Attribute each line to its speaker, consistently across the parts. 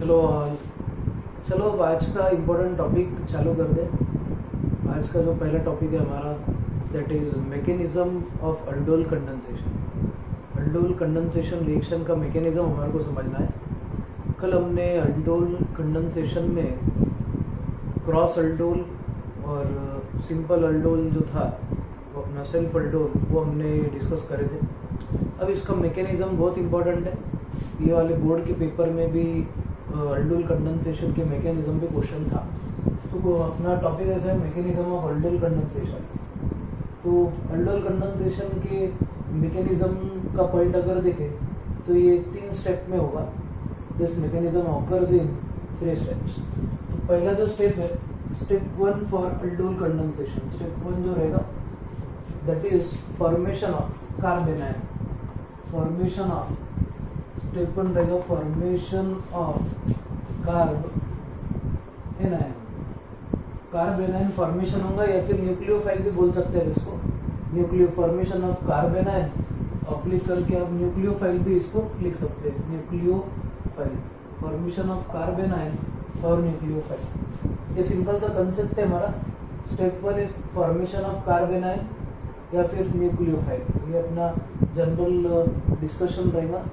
Speaker 1: Hello all. चलो अब आज का इम्पोर्टेंट टॉपिक चालू कर दे। आज का जो पहला टॉपिक है हमारा, that is mechanism of aldol condensation. Aldol condensation reaction का मैकेनिज्म हमारे को समझना है। कल हमने अल्डोल कंडेंसेशन में क्रॉस अल्डोल और सिंपल अल्डोल जो था वो अपना सेल्फ अल्डोल वो हमने डिस्कस करे थे। अब इसका मैकेनिज्म बहुत इम्पोर्टेंट है। ये वाले बोर्ड के पेपर में भी अल्डोल कंडेंसेशन के मैकेनिज्म पे क्वेश्चन था। तो वो अपना टॉपिक ऐसा है, मैकेनिज्म ऑफ अल्डोल कंडेंसेशन। तो अल्डोल कंडेंसेशन के मैकेनिज्म का पॉइंट अगर देखें तो ये 3 स्टेप में होगा। This mechanism occurs in 3 steps. तो पहला जो स्टेप है, step 1 for aldol condensation. Step 1 जो रहेगा that is formation of कार्बेनाइन। Formation of step 1 रहेगा फॉर्मेशन ऑफ कार्बेनाइन। कार्बेनाइन फॉर्मेशन होगा या फिर न्यूक्लियोफाइल भी बोल सकते हैं इसको। न्यूक्लियो फॉर्मेशन ऑफ कार्बेनाइन अप्लिक करके आप न्यूक्लियोफाइल भी इसको लिख सकते हैं। न्यूक्लियोफाइल, फॉर्मेशन ऑफ कार्बेनाइन और न्यूक्लियोफाइल, ये सिंपल सा कंसेप्ट है हमारा। स्टेप 1 इज फॉर्मेशन ऑफ कार्बेनाइन या फिर न्यूक्लियोफाइल। ये अपना जनरल डिस्कशन रहेगा।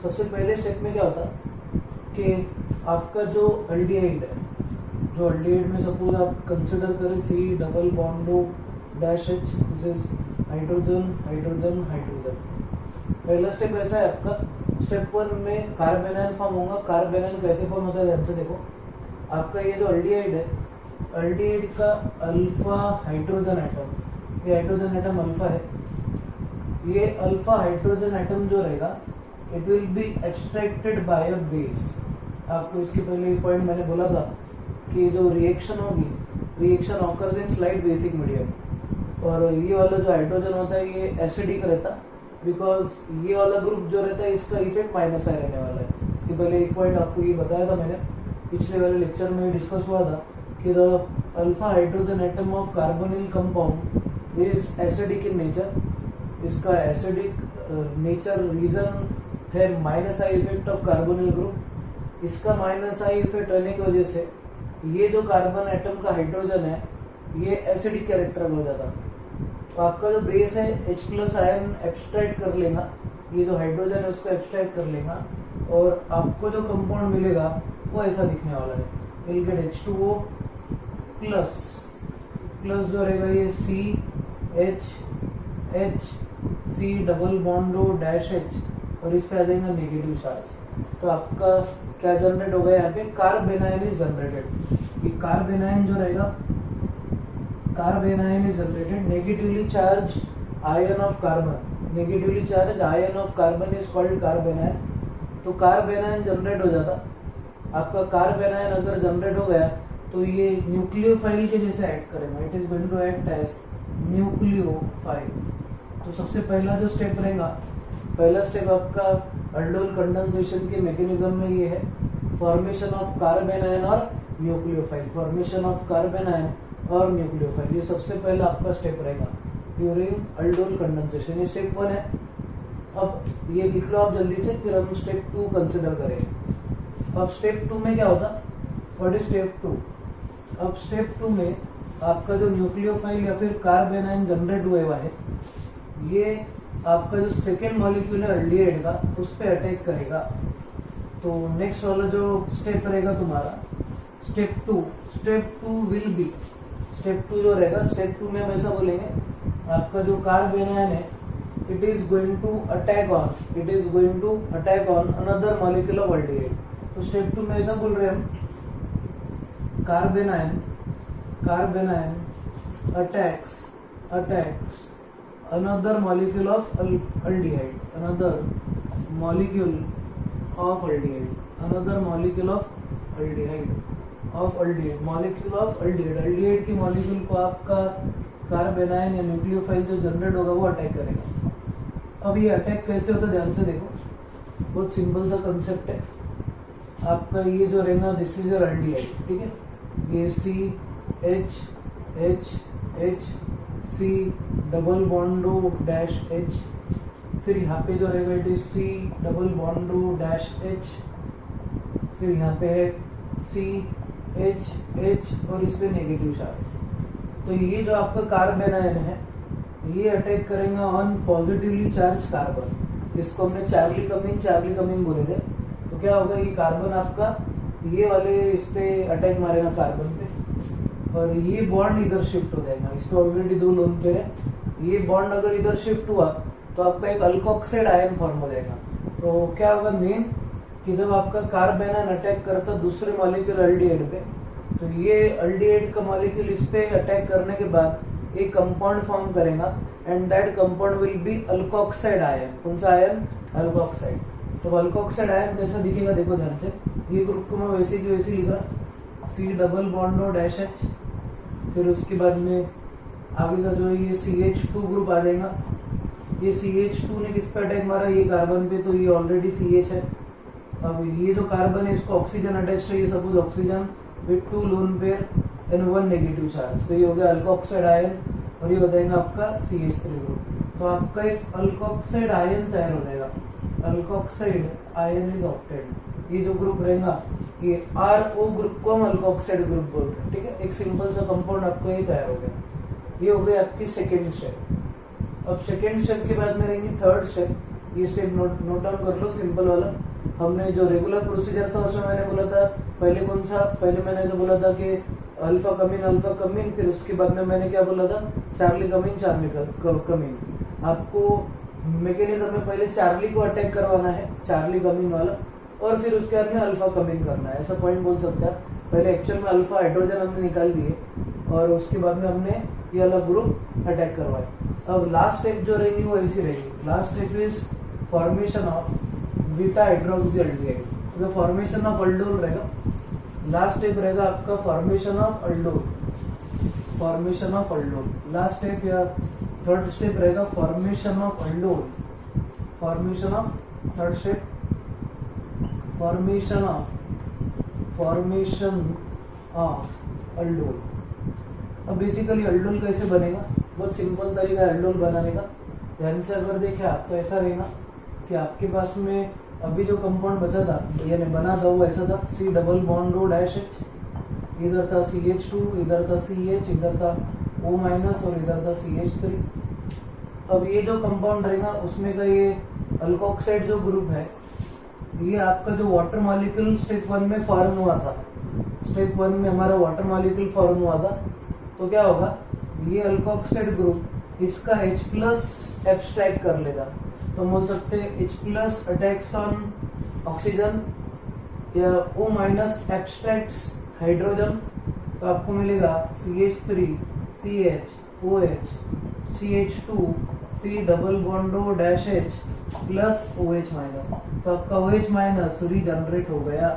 Speaker 1: सबसे पहले स्टेप में क्या होता कि आपका जो अल्डिहाइड है, जो अल्डिहाइड में सपोज आप कंसिडर करें C double बॉन्डो dash H, this is hydrogen hydrogen hydrogen. पहला स्टेप ऐसा है आपका। स्टेप 1 में कार्बेनाइन फॉर्म होगा। कार्बेनाइन कैसे फॉर्म होता है ध्यान से देखो। आपका ये जो अल्डिहाइड है, अल्डिहाइड का अल्फा हाइड्रोजन एटम, ये हाइड्रोजन एटम अल्फा है। ये अल्फा हाइड्रोजन एटम जो रहेगा it will be extracted bye a base. आपको इसके पहले एक पॉइंट मैंने बोला था कि जो रिएक्शन होगी, reaction occurs in slight basic medium. और ये वाला जो हाइड्रोजन होता है ये एसिडिक रहता, बिकॉज ये वाला ग्रुप जो रहता है इसका इफेक्ट माइनस आई रहने वाला है। इसके पहले एक पॉइंट आपको ये बताया था मैंने, पिछले वाले लेक्चर में डिस्कस हुआ था कि the alpha hydrogen atom of carbonyl compound is acidic in nature. इसका एसिडिक नेचर रीजन है minus I effect of carbonyl group. इसका माइनस आई इफेक्ट रहने की वजह से ये जो कार्बन एटम का हाइड्रोजन है ये एसिडिक कैरेक्टर हो जाता। तो आपका जो बेस है H प्लस आयन एब्स्ट्रैक्ट कर लेगा, ये जो हाइड्रोजन है उसको एब्स्ट्रैक्ट कर लेगा और आपको जो कंपाउंड मिलेगा वो ऐसा दिखने वाला है। Will get H2O plus plus जो रहेगा ये CH C double बॉन्डो dash H और इस पे आ जाएगा नेगेटिव चार्ज। तो आपका क्या जनरेट होगा यहाँ पे, कार्बेनाइन इज जनरेटेड। ये कार्बेनाइन जो रहेगा, कार्बेनाइन is generated. Negatively charge ion of carbon, negatively charge ion of carbon is called कार्बेनाइन। तो कार्बेनाइन जनरेट हो जाता। आपका कार्बेनाइन अगर जनरेट हो गया तो ये न्यूक्लियोफाइल के जैसे एक्ट करेगा। It is going to act as nucleophile. तो सबसे पहला जो स्टेप रहेगा, पहला स्टेप आपका अल्डोल कंडेंसेशन के मैकेनिज्म में ये है, फॉर्मेशन ऑफ कार्बेनाइन और न्यूक्लियोफाइल। फॉर्मेशन ऑफ कार्बेनाइन और न्यूक्लियोफाइल, ये सबसे पहला आपका स्टेप रहेगा ड्यूरिंग अल्डोल कंडेंसेशन। ये स्टेप 1 है। अब ये लिख लो आप जल्दी से, फिर हम स्टेप 2 कंसिडर करेंगे। अब स्टेप 2 में क्या होता, व्हाट इज स्टेप 2? अब स्टेप 2 में आपका जो न्यूक्लियोफाइल या फिर कार्बेनाइन जनरेट हुआ है, ये आपका जो सेकेंड मॉलिक्यूल है अल्डिहाइड का उस पर अटैक करेगा। तो नेक्स्ट वाला जो स्टेप रहेगा तुम्हारा step 2। Step 2 will be, step 2 जो रहेगा, स्टेप 2 में हम ऐसा बोलेंगे, आपका जो कार्बेनाइन है it is going to attack on, it is going to attack on another molecule of aldehyde. तो स्टेप 2 में ऐसा बोल रहे हैं हम, carbanion attacks another molecule of aldehyde, another molecule of aldehyde, another molecule of aldehyde, molecule of aldehyde। aldehyde की molecule को आपका कार्बेनाइन या न्यूक्लियोफाइल जो जनरेट होगा वो अटैक करेगा। अब ये अटैक कैसे होता है ध्यान से देखो, बहुत सिंपल सा कंसेप्ट है। आपका ये जो रहेगा दिस इज योर अल्डिहाइड, ठीक है। ये CH C double बॉन्डो dash H, फिर यहाँ पे जो रहेगा it is C double बॉन्डो dash H, फिर यहाँ पे है CH और इस पे नेगेटिव चार्ज। तो ये जो आपका कार्बेनायन है ये अटैक करेगा ऑन पॉजिटिवली चार्ज कार्बन। इसको हमने चार्ली कमीन बोले थे। तो क्या होगा, ये कार्बन आपका ये वाले इस पे अटैक मारेगा कार्बन पे और ये बॉन्ड इधर शिफ्ट हो जाएगा। इस पे ऑलरेडी 2 लोन पेयर है। ये बॉन्ड अगर इधर शिफ्ट हुआ तो आपका एक अल्कोक्साइड आयन फॉर्म हो जाएगा। तो क्या होगा मेन कि जब आपका कार्बेनायन अटैक करता दूसरे मॉलिक्यूल अल्डिहाइड पे, तो ये अल्डिहाइड का मॉलिक्यूल इस पे अटैक करने के बाद एक कंपाउंड फॉर्म करेगा and that compound will B alkoxide ion. कौन सा आयन? अल्कोक्साइड। तो अल्कोक्साइड आयन कैसा दिखेगा देखो ध्यान से। ये ग्रुप को मैं वैसे की वैसे लिख रहा, C डबल बॉन्ड और डैश H। फिर उसके बाद में आगे का जो है ये CH2 ग्रुप आ जाएगा। ये CH2 ने किस पे अटैक मारा? ये कार्बन पे, तो ये ऑलरेडी CH है। अब ये जो कार्बन है इसको ऑक्सीजन अटैच है, ये suppose oxygen with 2 lone pair and 1 negative charge. तो ये हो गया अल्कोक्साइड आयन और ये हो जाएगा आपका CH3 ग्रुप। तो आपका एक अल्कोक्साइड आयन तैयार हो जाएगा। Alkoxide ion is obtained. ये जो ग्रुप रहेगा ये RO ग्रुप को हम अल्कोक्साइड ग्रुप बोलते हैं। ठीक है, एक सिंपल सा कंपाउंड आपका ये तैयार हो गया। ये हो गई आपकी सेकेंड स्टेप। अब सेकेंड स्टेप के बाद में रहेंगी थर्ड स्टेप। ये स्टेप नोट डाउन कर लो, सिंपल वाला। हमने जो रेगुलर प्रोसीजर था उसमें मैंने बोला था पहले कौन सा, पहले मैंने ऐसा बोला था कि अल्फा कमीन, फिर उसके बाद में मैंने क्या बोला था? चार्ली कमीन। आपको मैकेनिज्म में पहले चार्ली को अटैक करवाना है, चार्ली कमीन वाला, और फिर उसके बाद में अल्फा कमीन करना है। ऐसा पॉइंट बोल सकते हैं। पहले एक्चुअल में अल्फा हाइड्रोजन हमने निकाल दिए और उसके बाद में हमने ये वाला ग्रुप अटैक करवाए। अब लास्ट स्टेप जो रहेगी वो ऐसी रहेगी। Last step is formation of beta hydroxy aldehyde. तो फॉर्मेशन ऑफ अल्डोल रहेगा। लास्ट स्टेप रहेगा आपका formation of aldol. Last step या थर्ड स्टेप रहेगा formation of aldol. Third step formation of aldol. अब बेसिकली अल्डोल कैसे बनेगा? बहुत सिंपल तरीका है अल्डोल बनाने का। ध्यान से अगर देखें आप तो ऐसा रहेगा कि आपके पास में अभी जो कंपाउंड बचा था यानी बना था वो ऐसा था, C double bond rho dash H, इधर था CH2, इधर था CH, इधर था O माइनस और इधर था CH3। अब ये जो कंपाउंड रहेगा उसमें का ये अल्कोक्साइड जो ग्रुप है, ये आपका जो वाटर मॉलिक्यूल स्टेप 1 में फॉर्म हुआ था, स्टेप 1 में हमारा वाटर मॉलिक्यूल फॉर्म हुआ था, तो क्या होगा, ये अल्कोक्साइड ग्रुप इसका H प्लस एब्स्ट्रैक्ट कर लेगा। तो बोल सकते हैं H plus attacks on oxygen या O माइनस एब्स्ट्रैक्ट्स हाइड्रोजन। तो आपको मिलेगा CH3 CH OH CH2 C double bond O dash H plus OH minus. तो आपका OH माइनस रीजनरेट हो गया।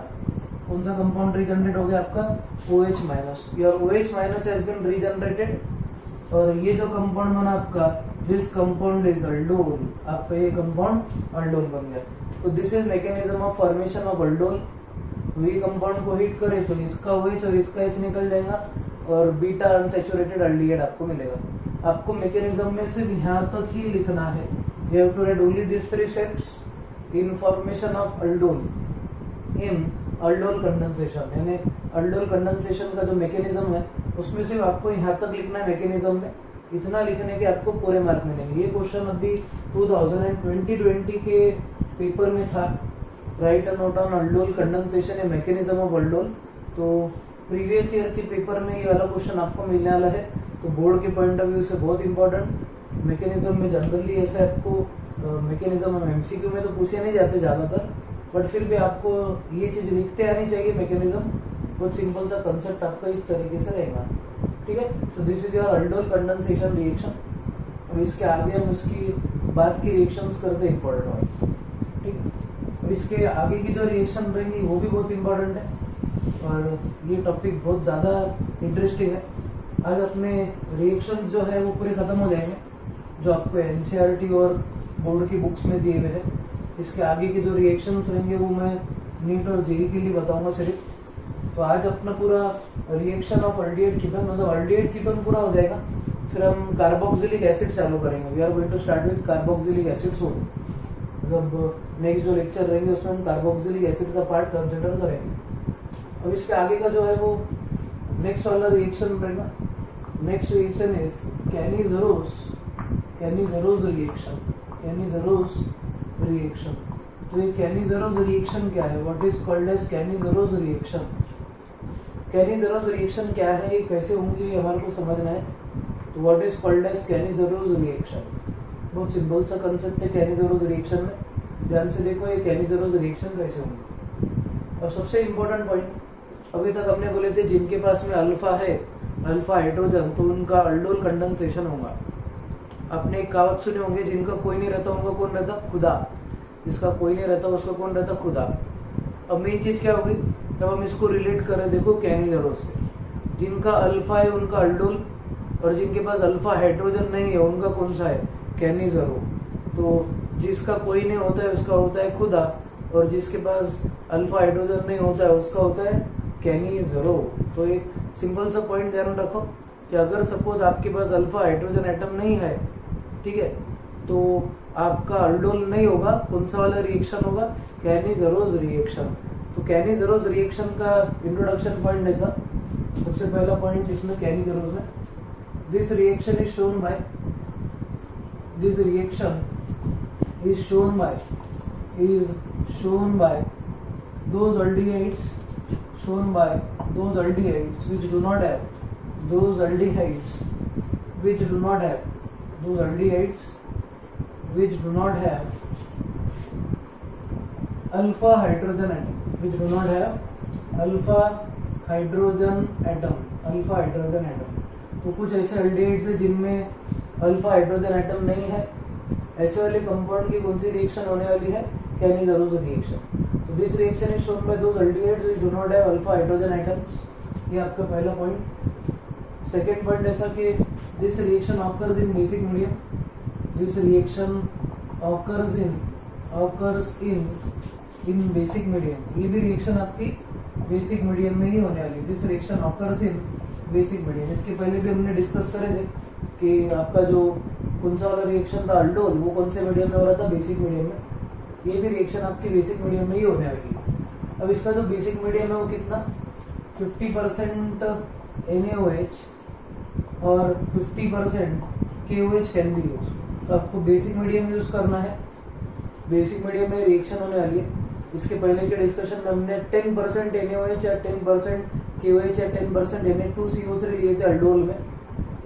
Speaker 1: कौन सा कंपाउंड रीजनरेट हो गया? आपका OH minus. Your OH minus has been regenerated. और ये जो कंपाउंड बना आपका, दिस कंपाउंड इज अल्डोल। आपका ये कंपाउंड अल्डोल बन गया। तो this is mechanism of formation of aldol. वही कंपाउंड को हिट करे तो इसका OH और इसका H निकल जाएगा और बीटा अनसैचुरेटेड अल्डिहाइड आपको मिलेगा। आपको मैकेनिज्म में सिर्फ यहाँ तक ही लिखना है। You have to write only this 3 steps in formation of aldol in aldol condensation. यानी अल्डोल कंडेंसेशन का जो मैकेनिज्म है उसमें सिर्फ आपको यहाँ तक लिखना है मैकेनिज्म में। इतना लिखने के आपको पूरे मार्क मिलेंगे। ये क्वेश्चन अभी 2020 के पेपर में था। Right a note on aldol condensation या मैकेनिज्म ऑफ अल्डोल। तो प्रीवियस ईयर के पेपर में ये वाला क्वेश्चन आपको मिलने वाला है। तो बोर्ड के पॉइंट ऑफ व्यू से बहुत इंपॉर्टेंट। मैकेनिज्म में जनरली ऐसे आपको मैकेनिज्म MCQ में तो पूछे नहीं जाते ज़्यादातर, बट फिर भी आपको ये चीज़ लिखते आनी चाहिए। मैकेनिज्म बहुत सिंपल सा कंसेप्ट आपका इस तरीके से रहेगा। ठीक है, तो this is your aldol condensation reaction. अब इसके आगे हम इसकी बाद की रिएक्शंस करते हैं इंपॉर्टेंट वाले। ठीक है, अब इसके आगे की जो रिएक्शन रहेंगी वो भी बहुत इंपॉर्टेंट है और ये टॉपिक बहुत ज़्यादा इंटरेस्टिंग है। आज अपने रिएक्शन जो है वो पूरे ख़त्म हो जाएंगे जो आपको NCERT और बोर्ड की बुक्स में दिए हुए हैं। इसके आगे के जो रिएक्शंस रहेंगे वो मैं नीट और जेई के लिए बताऊंगा सिर्फ। तो आज अपना पूरा रिएक्शन ऑफ अल्डिहाइड कीटोन मतलब अल्डिहाइड कीटोन पूरा हो जाएगा। फिर हम कार्बोक्सिलिक एसिड चालू करेंगे। We are going to start with carboxylic acid soon. मतलब नेक्स्ट जो लेक्चर रहेंगे उसमें हम कार्बोक्सिलिक एसिड का पार्ट कंसिडर करेंगे। अब इसके आगे का जो है वो नेक्स्ट वाला रिएक्शन रहेगा। Next reaction is Cannizzaro's reaction. तो ये कैनिज़रोस रिएक्शन क्या है? What is called as Cannizzaro's reaction. Cannizzaro's reaction क्या है, ये कैसे होंगे, ये हमारे को समझना है। तो what is called as Cannizzaro's reaction, बहुत सिंपल सा कंसेप्ट है कैनिज़रोस रिएक्शन में। ध्यान से देखो ये कैनिज़रोस रिएक्शन कैसे होंगे। और सबसे इम्पोर्टेंट पॉइंट, अभी तक हमने बोले थे जिनके पास में अल्फा है, अल्फा हाइड्रोजन, तो उनका अल्डोल कंडेंसेशन होगा। आपने एक कहावत सुने होंगे, जिनका कोई नहीं रहता उनका कौन रहता? खुदा। जिसका कोई नहीं रहता उसका कौन रहता? खुदा। अब मेन चीज क्या होगी, जब हम इसको रिलेट करें, देखो कैनिज़रोस से, जिनका अल्फा है उनका अल्डोल, और जिनके पास अल्फा हाइड्रोजन नहीं है उनका कौन सा है? कैनिज़रो। तो जिसका कोई नहीं होता है उसका होता है खुदा, और जिसके पास अल्फा हाइड्रोजन नहीं होता है उसका होता है कैनिज़रो। तो एक सिंपल सा पॉइंट ध्यान रखो कि अगर सपोज आपके पास अल्फा हाइड्रोजन एटम नहीं है, ठीक है, तो आपका अल्डोल नहीं होगा। कौन सा वाला रिएक्शन होगा? कैनिज़रोस रिएक्शन। तो कैनिज़रोस रिएक्शन का इंट्रोडक्शन पॉइंट ऐसा, सबसे पहला पॉइंट इसमें कैनिज़रोस में, this reaction is shown by those aldehydes which do not have alpha hydrogen atom। तो कुछ ऐसे अल्डिहाइड्स है जिनमें अल्फा हाइड्रोजन एटम नहीं है, ऐसे वाले कंपाउंड की कौन सी रिएक्शन होने वाली है? Cannizzaro's reaction. तो this reaction is shown by those aldehydes which do not have alpha hydrogen atoms. ये आपका पहला पॉइंट। सेकंड पॉइंट ऐसा कि this reaction occurs in basic medium. In basic medium. ये भी रिएक्शन आपकी बेसिक मीडियम में ही होने वाली। This reaction occurs in basic medium. इसके पहले भी हमने डिस्कस करे थे कि आपका जो कौन सा वाला रिएक्शन था अल्डोल, वो कौन से मीडियम में हो रहा था? बेसिक मीडियम में। ये भी रिएक्शन आपकी बेसिक मीडियम में ही होने वाली है। अब इसका जो बेसिक मीडियम है वो कितना? 50% NaOH और 50% KOH कैन बी यूज। तो आपको बेसिक मीडियम यूज करना है। बेसिक मीडियम में रिएक्शन होने वाली है। इसके पहले के डिस्कशन में हमने 10% NaOH या 10% KOH या 10% Na2CO3 लिए थे अल्डोल में।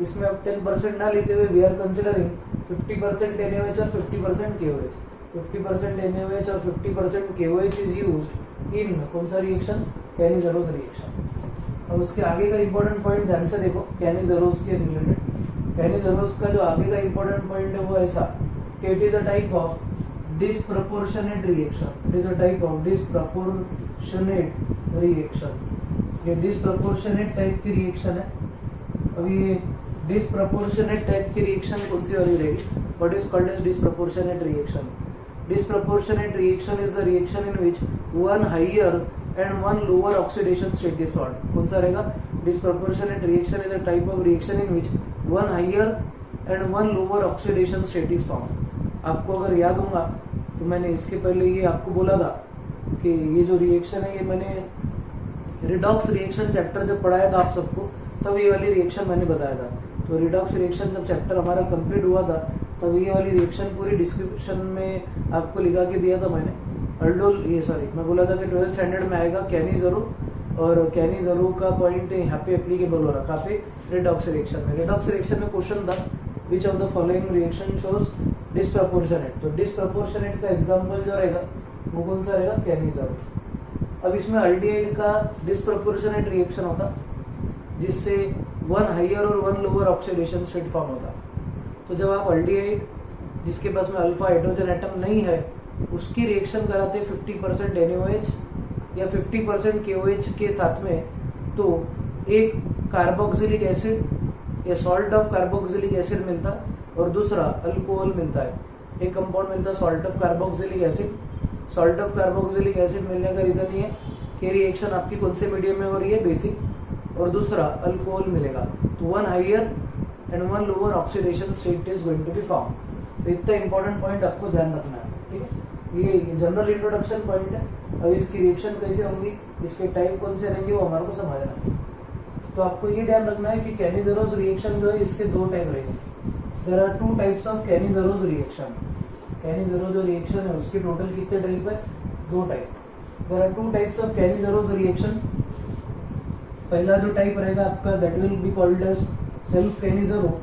Speaker 1: इसमें अब 10% ना लेते हुए वी आर कंसिडरिंग 50% NaOH और 50% KOH। 50% NaOH और 50% KOH इज यूज्ड इन कौन सा रिएक्शन? Cannizzaro's reaction. अब उसके आगे का इंपॉर्टेंट पॉइंट ध्यान से देखो कैनिज़रोस के रिलेटेड। कैनिज़रोस का जो आगे का इंपॉर्टेंट पॉइंट है वो ऐसा कि it is a type of disproportionate reaction. ये डिसप्रपोर्शनेट टाइप की रिएक्शन है। अब ये डिसप्रपोर्शनेट टाइप की रिएक्शन कौन सी वाली रहेगी? What is called as disproportionate reaction? Disproportionate reaction is the reaction in which one higher and one lower oxidation state is formed. कौन सा रहेगा? Disproportionate reaction is a type of reaction in which one higher and one lower oxidation state is formed. आपको अगर याद होगा तो मैंने इसके पहले ये आपको बोला था कि ये जो रिएक्शन है ये मैंने रिडॉक्स रिएक्शन चैप्टर जब पढ़ाया था आप सबको, तब ये वाली रिएक्शन मैंने बताया था। तो रिडॉक्स रिएक्शन जब चैप्टर हमारा कंप्लीट हुआ था तब ये वाली रिएक्शन पूरी डिस्क्रिप्शन में आपको लिखा के दिया था मैंने। अल्डोल मैं बोला था कि 12th स्टैंडर्ड में आएगा कैनिज़रो, और कैनिज़रो का पॉइंट यहाँ पे एप्लीकेबल हो रहा। कहाँ पे? रिडॉक्स रिएक्शन में। रिडॉक्स रिएक्शन में क्वेश्चन था which of the following reaction shows disproportionate. तो डिसप्रपोर्शनेट का एग्जाम्पल जो रहेगा वो कौन सा रहेगा? कैनिज़रो। अब इसमें अल्डिहाइड का डिसप्रपोर्शनेट रिएक्शन होता जिससे वन हाइयर और one lower oxidation state form होता। तो जब आप अल्डिहाइड जिसके पास में अल्फा हाइड्रोजन एटम नहीं है उसकी रिएक्शन कराते 50% NaOH या 50% KOH के साथ में, तो एक कार्बोक्सिलिक एसिड या सॉल्ट ऑफ कार्बोक्सिलिक एसिड मिलता और दूसरा अल्कोहल मिलता है। एक कंपाउंड मिलता salt of carboxylic acid. Salt of carboxylic acid मिलने का रीजन ये कि रिएक्शन आपकी कौन से मीडियम में हो रही है? बेसिक। और दूसरा अल्कोहल मिलेगा, तो one higher and one lower oxidation state is going to be form. तो इतना इंपॉर्टेंट पॉइंट आपको ध्यान रखना है, ठीक है। ये जनरल इंट्रोडक्शन पॉइंट है। अब इसकी रिएक्शन कैसे होंगी, इसके टाइप कौन से रहेंगे वो हमारे को समझना है। तो आपको ये ध्यान रखना है कि कैनिज़रोस रिएक्शन जो है इसके दो टाइप रहेंगे। There are 2 types of Cannizzaro's reaction. Cannizzaro's जो रिएक्शन है उसके टोटल कितने टाइप है, 2 type. There are 2 types of Cannizzaro's reaction. पहला जो टाइप रहेगा आपका that will be called as self Cannizzaro,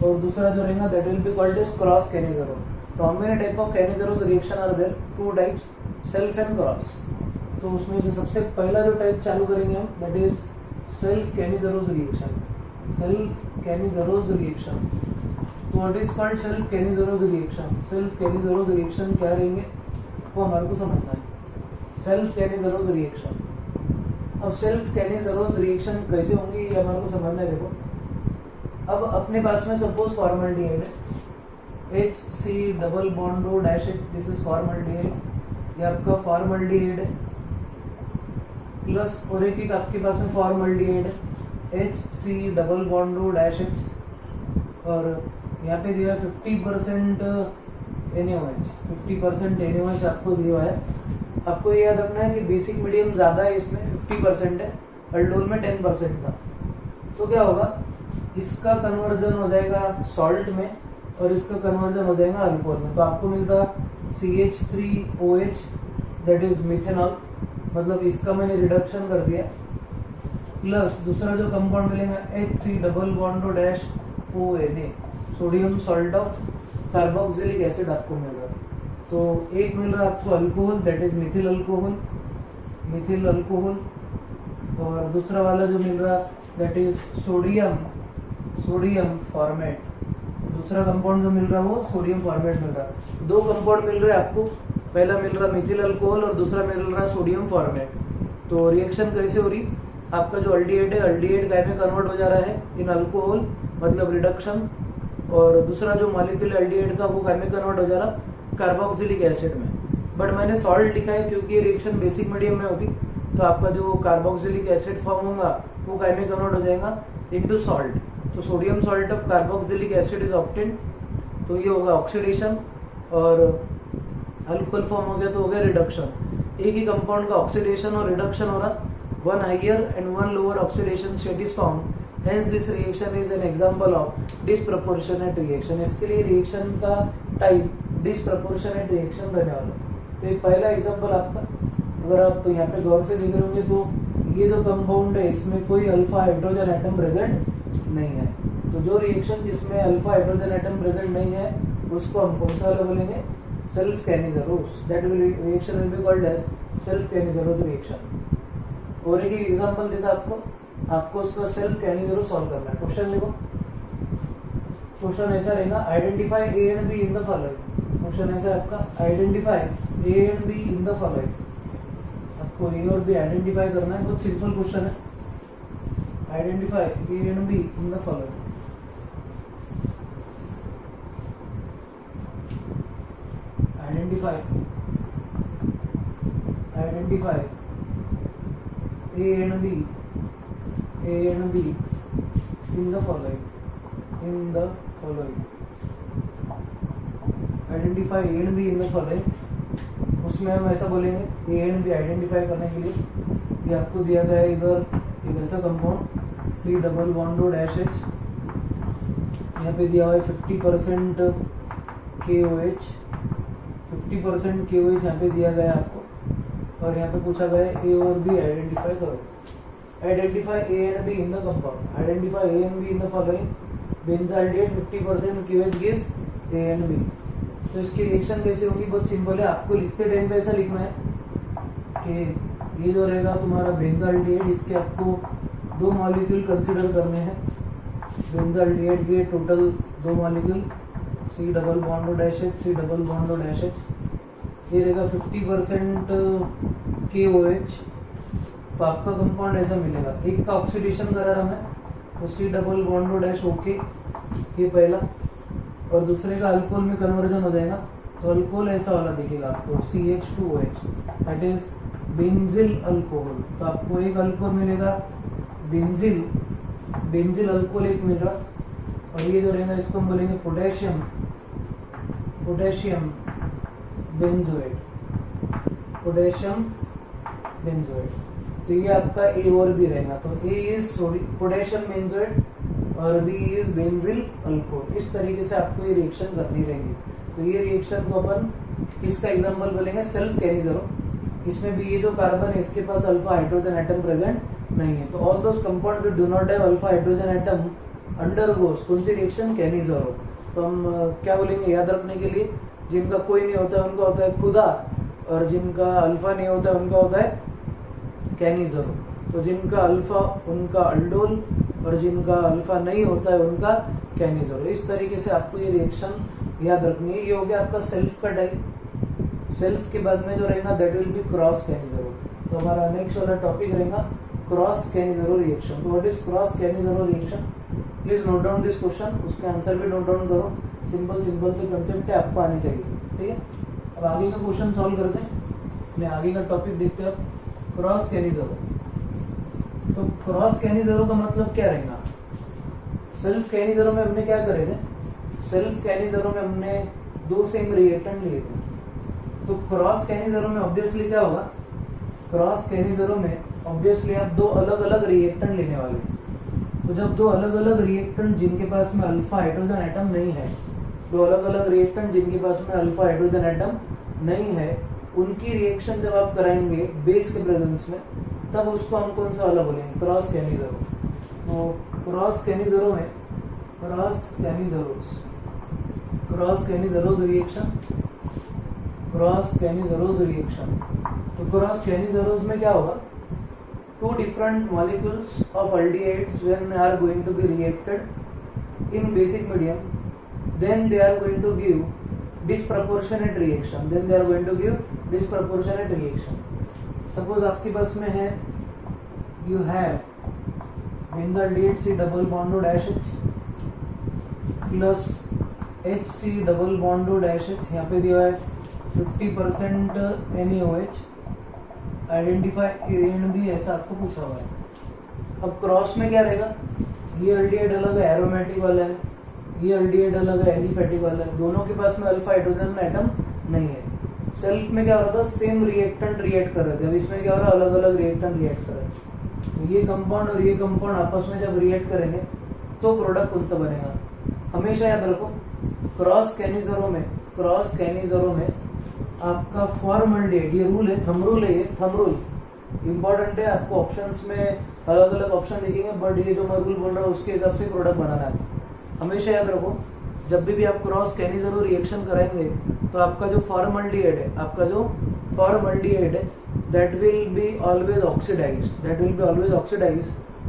Speaker 1: और दूसरा जो रहेगा that will be called as cross Cannizzaro. तो how many type of Cannizzaro's reaction are there, 2 types, self and cross. तो उसमें से सबसे पहला जो टाइप चालू करेंगे हम that is self Cannizzaro's reaction. Self Cannizzaro's reaction. तो what is called self Cannizzaro's reaction. Self Cannizzaro's reaction क्या रहेंगे वो हमारे को समझना है। Self Cannizzaro's reaction. अब सेल्फ कैनिज़रोस रिएक्शन कैसे होंगी ये हमारे को समझना है। देखो अब अपने पास में सपोज फॉर्मल्डिहाइड है, HC double bond O dash H, this is formaldehyde. ये आपका फॉर्मल्डिहाइड है प्लस और एक आपके पास में फॉर्मल्डिहाइड है, HC double bond O dash H, और यहाँ पे दिया 50% NaOH, 50% NaOH आपको दिया है। आपको ये याद रखना है कि बेसिक मीडियम ज़्यादा है, इसमें 50% है, अल्डोल में 10% था। तो क्या होगा, इसका कन्वर्जन हो जाएगा सॉल्ट में और इसका कन्वर्जन हो जाएगा अल्कोहल में। तो आपको मिलता CH3OH दैट इज मिथेनॉल, मतलब इसका मैंने रिडक्शन कर दिया, प्लस दूसरा जो कंपाउंड मिलेगा HC double bond O dash ONA, sodium salt of carboxylic acid आपको मिल रहा है। तो एक मिल रहा है आपको alcohol that is Mithil alcohol, Mithil alcohol, और दूसरा वाला जो मिल रहा that is sodium, sodium format. दूसरा कंपाउंड जो मिल रहा है वो सोडियम फॉर्मेट मिल रहा है। 2 कंपाउंड मिल रहे हैं आपको, पहला मिल रहा मिथिल अल्कोहल और दूसरा मिल रहा सोडियम फॉर्मेट। तो रिएक्शन कैसे हो रही, आपका जो अल्डिहाइड है, अल्डिहाइड काय में कन्वर्ट हो जा रहा है इन अल्कोहल, मतलब रिडक्शन, और दूसरा जो मॉलिक्यूल अल्डिहाइड का वो काय में कन्वर्ट हो जा रहा कार्बोक्सिलिक एसिड में। बट मैंने सॉल्ट लिखा है क्योंकि ये रिएक्शन बेसिक मीडियम में होती, तो आपका जो कार्बोक्सिलिक एसिड फॉर्म होगा वो काय में कन्वर्ट हो जाएगा इनटू सॉल्ट। तो sodium salt of carboxylic acid is obtained, तो ये होगा ऑक्सीडेशन, और अल्कोहल फॉर्म हो गया तो हो गया रिडक्शन। एक ही कंपाउंड का ऑक्सीडेशन और रिडक्शन हो रहा, 1 higher and 1 lower oxidation state is found, hence this reaction is an example of disproportionate reaction. इसके लिए रिएक्शन का टाइप डिसप्रपोर्शनेट रिएक्शन रहने वाला। तो एक पहला एग्जांपल आपका, अगर आप यहाँ पे गौर से देख रहे होंगे तो ये जो कंपाउंड है इसमें कोई अल्फा हाइड्रोजन एटम प्रेजेंट नहीं है। तो जो रिएक्शन जिसमें अल्फा हाइड्रोजन एटम प्रेजेंट नहीं है उसको हम कौन सा वाला बोलेंगे, self Cannizzaro's. That reaction will be called as self Cannizzaro's reaction. और एक एग्जांपल देता आपको उसका सेल्फ कैनिज़रोस सॉल्व करना है। क्वेश्चन लिखो, क्वेश्चन ऐसा रहेगा, identify A and B in the following. Question ऐसा आपका, identify A and B in the following. आपको ए और बी आइडेंटिफाई करना है, बहुत सिंपल क्वेश्चन है। Identify A and B in the following. Identify A and B in the following, in the following. Identify A and B in the following, उसमें हम ऐसा बोलेंगे ए एंड बी आइडेंटिफाई करने के लिए, ये आपको दिया गया है इधर एक ऐसा compound C double bond O dash H, यहाँ पे दिया हुआ है 50% KOH, 50% KOH यहाँ पे दिया गया है आपको, और यहाँ पे पूछा गया है ए और बी आइडेंटिफाई करो। Identify A and B in the compound, identify A and B in the following, benzaldehyde 50% KOH gives A and B. तो इसकी रिएक्शन कैसे होगी, बहुत सिंपल है। आपको लिखते टाइम पे ऐसा लिखना है कि ये जो रहेगा तुम्हारा बेंजाल्डिहाइड, इसके आपको 2 मॉलिक्यूल कंसिडर करने हैं। बेंजाल्डिहाइड के total 2 molecule, C double bond O dash H, C double bond O dash H। ये रहेगा 50% KOH। तो आपका कंपाउंड ऐसा मिलेगा, एक का ऑक्सीडेशन करा रहा मैं, तो C double bond O dash OK, ये पहला, और दूसरे का अल्कोहल में कन्वर्जन हो जाएगा, तो अल्कोहल ऐसा वाला दिखेगा आपको CH2OH, that is benzyl alcohol. तो आपको एक अल्कोहल मिलेगा बेंजिल, बेंजिल अल्कोहल एक मिल रहा, और ये जो रहेगा इसको हम बोलेंगे potassium, potassium benzoate, potassium benzoate. तो ये आपका ए और बी रहेगा। तो ए इज पोटेशियम बेंजोएट और बी इज बेंजिल अल्कोहल। इस तरीके से आपको ये रिएक्शन करनी रहेगी। तो ये रिएक्शन को अपन किसका एग्जांपल बोलेंगे, सेल्फ कैनिजरो। इसमें भी ये जो कार्बन है इसके पास अल्फा हाइड्रोजन एटम प्रेजेंट नहीं है। तो all those compound which do not have alpha hydrogen atom undergoes कौन सी रिएक्शन, कैनिजरो। तो हम क्या बोलेंगे याद रखने के लिए, जिनका कोई नहीं होता है उनका होता है खुदा, और जिनका अल्फा नहीं होता है उनका होता है कैनिजरो। तो जिनका अल्फा उनका अल्डोल, और जिनका अल्फा नहीं होता है उनका कैनिजरो। इस तरीके से आपको ये रिएक्शन याद रखनी है। ये हो गया आपका सेल्फ का टाइप। सेल्फ के बाद में जो रहेगा that will B cross Cannizzaro. तो हमारा नेक्स्ट वाला टॉपिक रहेगा क्रॉस कैनिजरो रिएक्शन। तो what is cross Cannizzaro reaction, please note down this question, उसके आंसर भी नोट डाउन करो। सिंपल सिंपल से कंसेप्ट है, आपको आने चाहिए। ठीक है, अब आगे का क्वेश्चन सॉल्व करते हैं। अपने आगे का टॉपिक देखते हैं क्रॉस कैनिजरो। तो क्रॉस कैनिजरो का मतलब क्या रहेगा। सेल्फ कैनिजरो में हमने क्या करे थे, सेल्फ कैनिजरो में हमने दो सेम रिएक्टेंट लिए थे। तो क्रॉस कैनिजरो में ऑब्वियसली क्या होगा, क्रॉस कैनिजरो में ऑब्वियसली आप दो अलग अलग रिएक्टेंट लेने वाले हैं। तो जब दो अलग अलग रिएक्टेंट जिनके पास में अल्फा हाइड्रोजन एटम नहीं है, दो अलग अलग रिएक्टेंट जिनके पास में अल्फा हाइड्रोजन एटम नहीं है, उनकी रिएक्शन जब आप कराएंगे बेस के प्रेजेंस में, तब उसको हम कौन सा वाला बोलेंगे, क्रॉस कैनिजरो। तो क्रॉस कैनिजरो में क्रॉस कैनिजरोज रिएक्शन, क्रॉस कैनिजरोज रिएक्शन। तो क्रॉस कैनिजरोज में क्या होगा, two different molecules of aldehydes when they are going to be reacted in basic medium, then they are going to give disproportionate reaction, suppose आपके पास में है, you have benzaldehyde C double bond O dash H plus HC double bond O dash H, यहाँ पे दिया है 50% NaOH, identify A and B, ऐसा आपको पूछा हुआ है। अब क्रॉस में क्या रहेगा, ये एल्डिहाइड अलग है, एरोमेटिक वाला है, ये एल्डिहाइड अलग है, एलिफेटिक वाला है, दोनों के पास में अल्फा हाइड्रोजन एटम नहीं है। सेल्फ में क्या हो रहा था, सेम रिएक्टेंट रिएक्ट कर रहे थे। अब इसमें क्या हो रहा है, अलग अलग रिएक्टेंट रिएक्ट कर रहे हैं। तो ये कंपाउंड और ये कंपाउंड आपस में जब रिएक्ट करेंगे तो प्रोडक्ट कौन सा बनेगा, हमेशा याद रखो क्रॉस कैनिजरो में आपका फॉर्मल्डिहाइड, ये रूल है, थंब रूल है, ये थंब रूल इंपॉर्टेंट है। आपको ऑप्शंस में अलग अलग ऑप्शन दिखेंगे, बट ये जो मैं रूल बोल रहा हूँ उसके हिसाब से प्रोडक्ट बनाना है। हमेशा याद रखो जब भी आप क्रॉस कैनिजरो रिएक्शन कराएंगे तो आपका जो फॉर्मल्डिहाइड है that will be always oxidised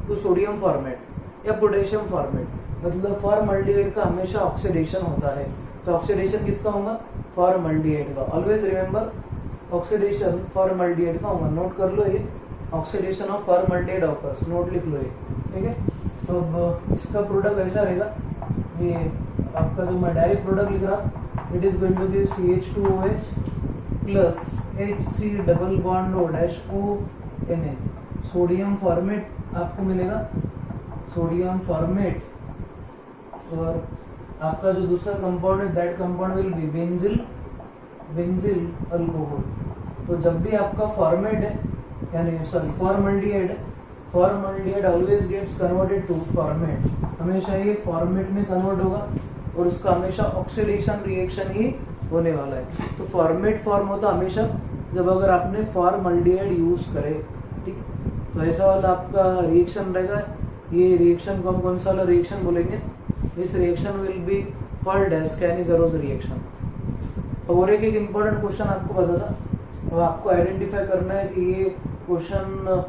Speaker 1: to sodium formate या पोटेशियम फॉर्मेट। मतलब फॉर्मल्डिहाइड का हमेशा ऑक्सीडेशन होता है। तो ऑक्सीडेशन किसका होगा, फॉर्मल्डिहाइड का। ऑलवेज रिमेंबर ऑक्सीडेशन फॉर्मल्डिहाइड का होगा, नोट कर लो, ये oxidation of formaldehyde occurs, note लिख लो ये। ठीक है, तो अब इसका प्रोडक्ट ऐसा रहेगा, ये आपका जो मैं डायरेक्ट प्रोडक्ट लिख रहा, it is going to give CH2OH plus HC double bond O dash ONA, sodium formate आपको मिलेगा, सोडियम फॉर्मेट। और आपका जो दूसरा कंपाउंड है that compound will be benzyl alcohol. तो जब भी आपका फॉर्मेट है, यानी sorry formaldehyde always gets converted to formate, हमेशा ये फॉर्मेट में कन्वर्ट होगा और उसका हमेशा ऑक्सीडेशन रिएक्शन ही होने वाला है। तो फॉर्मेट फॉर्म होता हमेशा जब अगर आपने फॉर्मल्डिहाइड यूज करे। ठीक, तो ऐसा वाला आपका रिएक्शन रहेगा। ये रिएक्शन को हम कौन सा वाला रिएक्शन बोलेंगे, this reaction will be called as Cannizzaro's reaction. और एक इम्पोर्टेंट क्वेश्चन आपको बता था, तो आपको आइडेंटिफाई करना है कि ये क्वेश्चन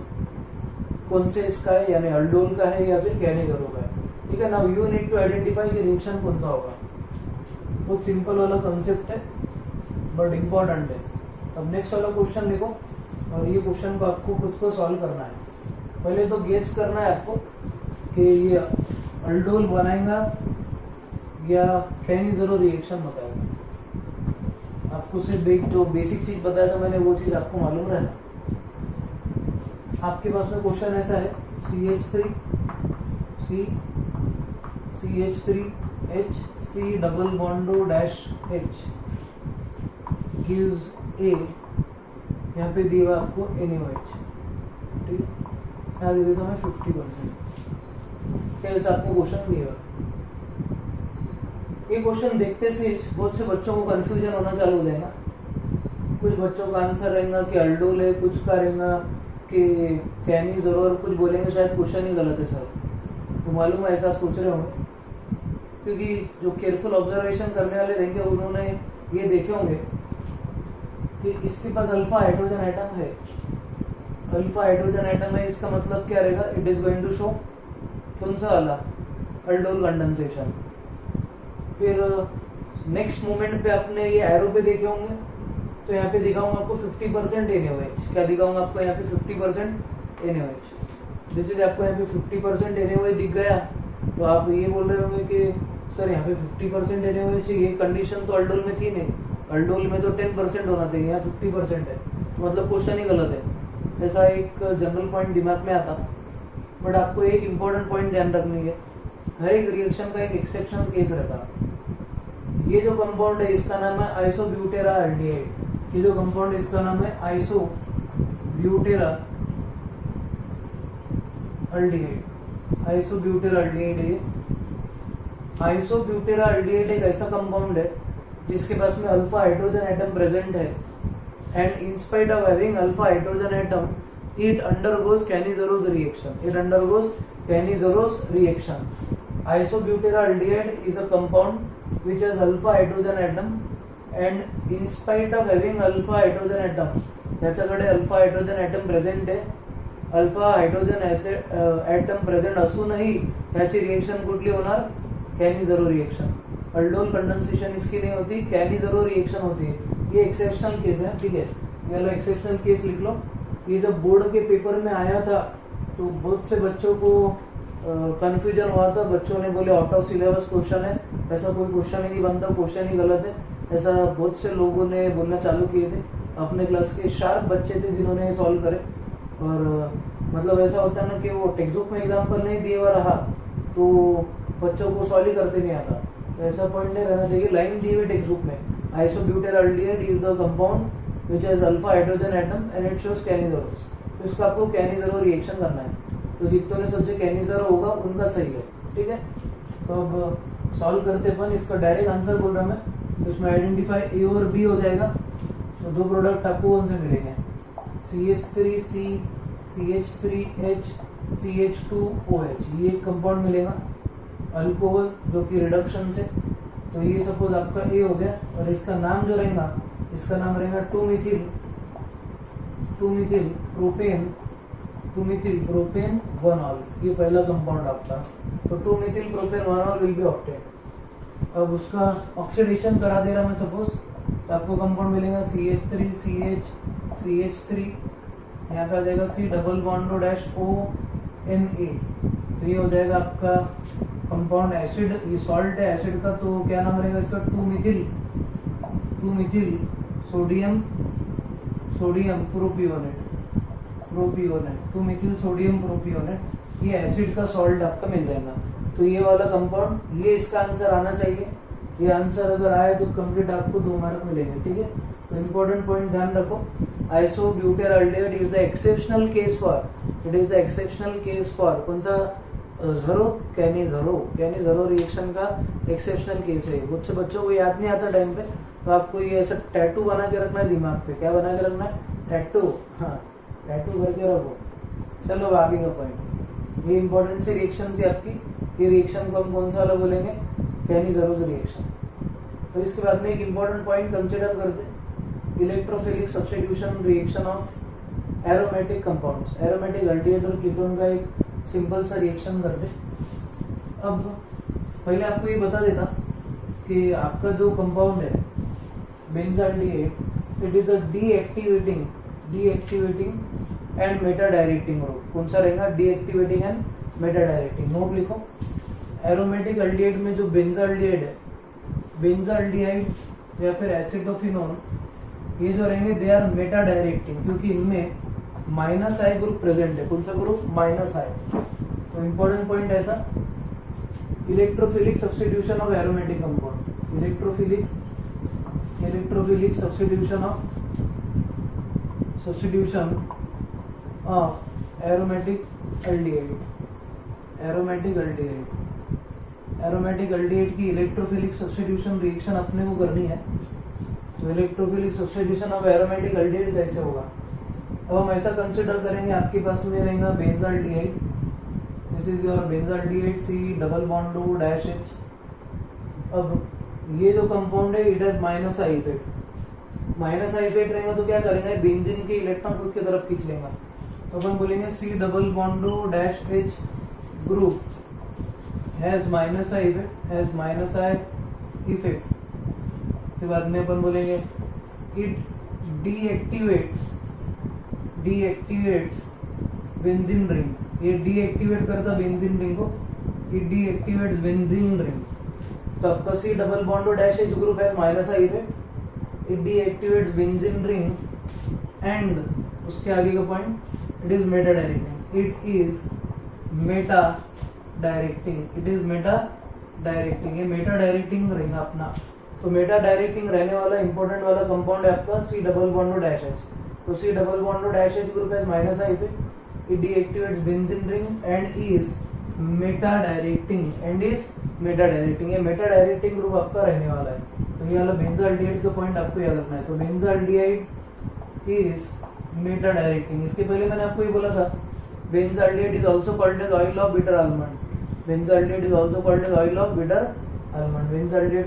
Speaker 1: कौन से इसका है, यानी अल्डोल का है या फिर कैनिजरो का है। ठीक है, now you need to identify कि रिएक्शन कौन सा होगा। बहुत सिंपल वाला कंसेप्ट है बट इम्पोर्टेंट है। अब नेक्स्ट वाला क्वेश्चन लिखो और ये क्वेश्चन को आपको खुद को सॉल्व करना है। पहले तो गेस करना है आपको कि ये अल्डोल बनाएगा या कैनिजरो रिएक्शन बताएगा। आपको सिर्फ एक जो बेसिक चीज बताया था मैंने, वो चीज आपको मालूम रहना। आपके पास में क्वेश्चन ऐसा है, CH3HC double bond O dash H gives ए, यहाँ पे दिया हुआ आपको NaOH, ठीक है, यहाँ दे देता हूँ मैं 50%। ऐसा आपको क्वेश्चन दिया हुआ। ये क्वेश्चन देखते से बहुत से बच्चों को कंफ्यूजन होना चालू हो जाएगा। कुछ बच्चों का आंसर रहेगा कि अल्डोल है, कुछ का रहेगा कि कैनीज, और कुछ बोलेंगे शायद क्वेश्चन ही गलत है सर। तो मालूम है ऐसा आप सोच रहे होंगे, क्योंकि जो केयरफुल ऑब्जर्वेशन करने वाले रहेंगे उन्होंने ये देखे होंगे कि इसके पास अल्फा हाइड्रोजन एटम है। अल्फा हाइड्रोजन एटम है, इसका मतलब क्या रहेगा, it is going to show कौन सा वाला, अल्डोल कंडेंसेशन। फिर नेक्स्ट मोमेंट पे आपने ये एरो पे देखे होंगे, तो यहाँ पे दिखाऊंगा आपको 50% NaOH। क्या दिखाऊंगा आपको यहाँ पे 50% NaOH। जैसे आपको यहाँ पे 50% NaOH दिख गया, तो आप ये बोल रहे होंगे कि सर यहाँ पे 50% NaOH है, ये कंडीशन तो अल्डोल में थी नहीं, अल्डोल में तो 10% होना चाहिए, यहाँ 50% है, तो मतलब क्वेश्चन ही गलत है। ऐसा एक जनरल पॉइंट दिमाग में आता। बट आपको एक इम्पोर्टेंट पॉइंट ध्यान रखनी है, हर एक रिएक्शन का एक एक्सेप्शनल केस रहता है। ये जो कंपाउंड है इसका नाम है आइसोब्यूटेरा अल्डिहाइड। ये जो कंपाउंड है इसका नाम है आइसोब्यूटेरा अल्डिहाइड। आइसोब्यूटेरा अल्डिहाइड है। आइसोब्यूटेरा अल्डिहाइड एक ऐसा कंपाउंड है जिसके पास में अल्फा हाइड्रोजन एटम प्रेजेंट है, and in spite of having alpha hydrogen atom it undergoes Cannizzaro reaction. It undergoes Cannizzaro reaction. Isobutyraldehyde is a compound which has alpha hydrogen atom, and in spite of having alpha hydrogen atom, याच्याकडे alpha hydrogen atom present आहे. Alpha hydrogen atom present असूनही याची reaction कुठली होणार, कॅनिझरो reaction. Aldol condensation इसकी नहीं होती, कैनिज़रो reaction होती है. ये एक्सेप्शनल केस है, ठीक है, ये वाला एक्सेप्शनल केस लिख लो. ये जब बोर्ड के पेपर में आया था तो बहुत से बच्चों को कंफ्यूजन हुआ था. बच्चों ने बोले आउट ऑफ सिलेबस क्वेश्चन है, ऐसा कोई क्वेश्चन ही नहीं बनता, क्वेश्चन ही गलत है. ऐसा बहुत से लोगों ने बोलना चालू किए थे. अपने क्लास के शार्प बच्चे थे जिन्होंने सॉल्व करे. और मतलब ऐसा होता है ना कि वो टेक्स्ट बुक में एग्जाम्पल नहीं दिए हुआ रहा तो बच्चों को सॉल्व ही करते नहीं आता. तो ऐसा पॉइंट नहीं रहना चाहिए. लाइन दी हुई टेक्स्ट बुक में, isobutyraldehyde is the compound which has alpha hydrogen atom and it shows Cannizzaro. तो इसका आपको Cannizzaro रिएक्शन करना है. तो जितनों ने सोचे Cannizzaro होगा उनका सही है, ठीक है. तो अब सॉल्व करते अपन. इसका डायरेक्ट आंसर बोल रहा मैं, तो इसमें आइडेंटिफाई ए और बी हो जाएगा. तो दो प्रोडक्ट आपको कौन से मिलेंगे, CH3C, CH3H, CH2OH. ये एक कंपाउंड मिलेगा अल्कोहल जो कि रिडक्शन से. तो ये सपोज आपका ए हो गया, और इसका नाम जो रहेगा, इसका नाम रहेगा 2-methyl प्रोपेन 1-ऑल. ये पहला कंपाउंड आपका. तो 2-methyl प्रोपेन 1-ऑल विल बी ऑब्टेन. अब उसका ऑक्सीडेशन करा दे रहा मैं सपोज, तो आपको कंपाउंड मिलेगा CH3, CH3, यहाँ पे आ जाएगा C double bond dash ONA. तो ये हो जाएगा आपका कंपाउंड एसिड. ये सॉल्ट है एसिड का, तो क्या नाम रहेगा इसका, 2-methyl sodium propionate. 2-methyl sodium propionate. ये एसिड का सॉल्ट आपका मिल जाएगा. तो ये वाला कंपाउंड, ये इसका आंसर आना चाहिए. ये आंसर अगर आए तो कंप्लीट आपको 2 मार्क मिलेंगे, ठीक है. तो इम्पोर्टेंट पॉइंट ध्यान रखो, isobutyraldehyde is the exceptional case for, it is the exceptional case for कौन सा, कैनिज़रो रिएक्शन का एक्सेप्शनल केस है. बहुत से बच्चों को याद नहीं आता टाइम पे, तो आपको ये ऐसा टैटू बना के रखना है दिमाग पे. क्या बना के रखना है, टैटू. हाँ, टैटू करके रखो. चलो अब आगे का पॉइंट. ये इंपॉर्टेंट सी रिएक्शन थी आपकी. ये रिएक्शन को हम कौन सा वाला बोलेंगे, कैनिज़रो रिएक्शन. तो इसके बाद में एक इंपॉर्टेंट पॉइंट कंसिडर करते, electrophilic substitution reaction of aromatic compounds. Aromatic aldehyde और कीटोन का एक सिंपल सा रिएक्शन करते. अब पहले आपको ये बता देता कि आपका जो कंपाउंड है benzaldehyde, it is a deactivating and Meta directing group. कौन सा रहेगा, deactivating and Meta directing. Note लिखो. एरोमेटिक अल्डिहाइड में जो बेंजाल्डिहाइड है, बेंजाल्डिहाइड या फिर एसिडोफिनोन, ये जो रहेंगे दे आर मेटा डायरेक्टिंग, क्योंकि इनमें -I ग्रुप प्रेजेंट है. कौन सा ग्रुप, -I. तो इंपॉर्टेंट पॉइंट ऐसा, electrophilic substitution of aromatic compound. Electrophilic electrophilic substitution of aromatic aldehyde की इलेक्ट्रोफिलिक सब्स्टिट्यूशन रिएक्शन अपने को करनी है। तो electrophilic substitution of aromatic aldehyde कैसे होगा? अब हम ऐसा कंसिडर करेंगे, आपके पास में रहेगा benzaldehyde, this is your benzaldehyde C double bond O dash H। अब ये जो कंपाउंड है it has minus I effect रहेगा, तो क्या करेंगे, बेंजीन के इलेक्ट्रॉन खुद की तरफ खींच लेंगे। तो अपन बोलेंगे C double bond O dash H group has minus I effect. फिर बाद में अपन बोलेंगे इट डीएक्टिवेट्स बेंजीन रिंग, ये डीएक्टिवेट करता बेंजीन रिंग को, इट डीएक्टिवेट्स बेंजीन रिंग। तो आपका C double bond O dash H group has minus I effect, it deactivates benzene ring and उसके आगे का point it is meta directing, ये meta directing रहेगा अपना। तो मेटा डायरेक्टिंग रहने वाला इंपॉर्टेंट वाला कंपाउंड है आपका C double bond O dash H। तो C double bond O dash H group has minus I effect, it deactivates benzene ring and is meta directing, ये मेटा डायरेक्टिंग ग्रुप आपका रहने वाला है। तो ये वाला बेंजाल्डिहाइड का पॉइंट आपको याद रखना है। तो बेंजाल्डिहाइड इज मेटा डायरेक्टिंग। इसके पहले मैंने आपको ये बोला था benzaldehyde is also called as oil of bitter almond, benzaldehyde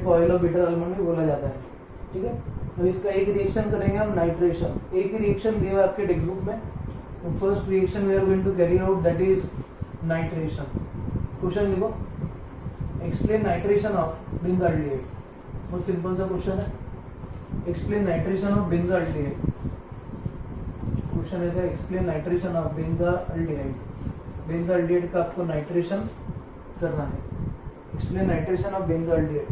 Speaker 1: को ऑयल ऑफ बिटर आलमंड भी बोला जाता है। ठीक है, तो इसका एक रिएक्शन करेंगे हम नाइट्रेशन, एक ही रिएक्शन दिया है आपके टेक्स्ट बुक में। तो first reaction we are going to carry out, that is nitration. Question लिखो, एक्सप्लेन नाइट्रेशन ऑफ बेंजाल्डिहाइड। बहुत सिंपल सा क्वेश्चन है, explain nitration of benzaldehyde. Question ऐसा, एक्सप्लेन नाइट्रेशन ऑफ बेंजाल्डिहाइड का आपको नाइट्रेशन करना है। Explain nitration of benzaldehyde,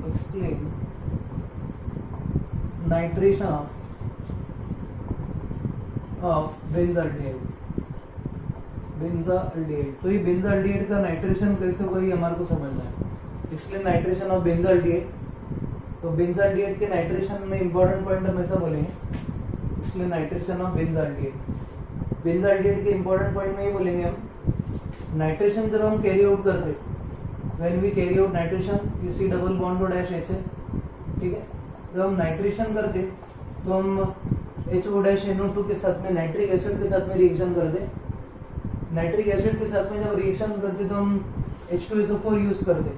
Speaker 1: explain nitration of benzaldehyde. तो ये बेंजाल्डिहाइड का नाइट्रेशन कैसे होगा ये हमारे को समझना है। Explain nitration of benzaldehyde. तो बेंजाल्डिहाइड के नाइट्रेशन में इंपॉर्टेंट पॉइंट हम ऐसा बोलेंगे, एक्सप्लेन नाइट्रेशन ऑफ बेंजाल्डिहाइड के इंपॉर्टेंट पॉइंट में ये बोलेंगे हम, नाइट्रेशन जब हम कैरी आउट करते, when we carry out nitration, ये C double bond O dash H है। ठीक है, जब हम नाइट्रेशन करते तो हम HO डैश NO2 के साथ में नाइट्रिक एसिड के साथ में रिएक्शन करते। नाइट्रिक एसिड के साथ में जब रिएक्शन करते तो हम H2SO4 यूज करते,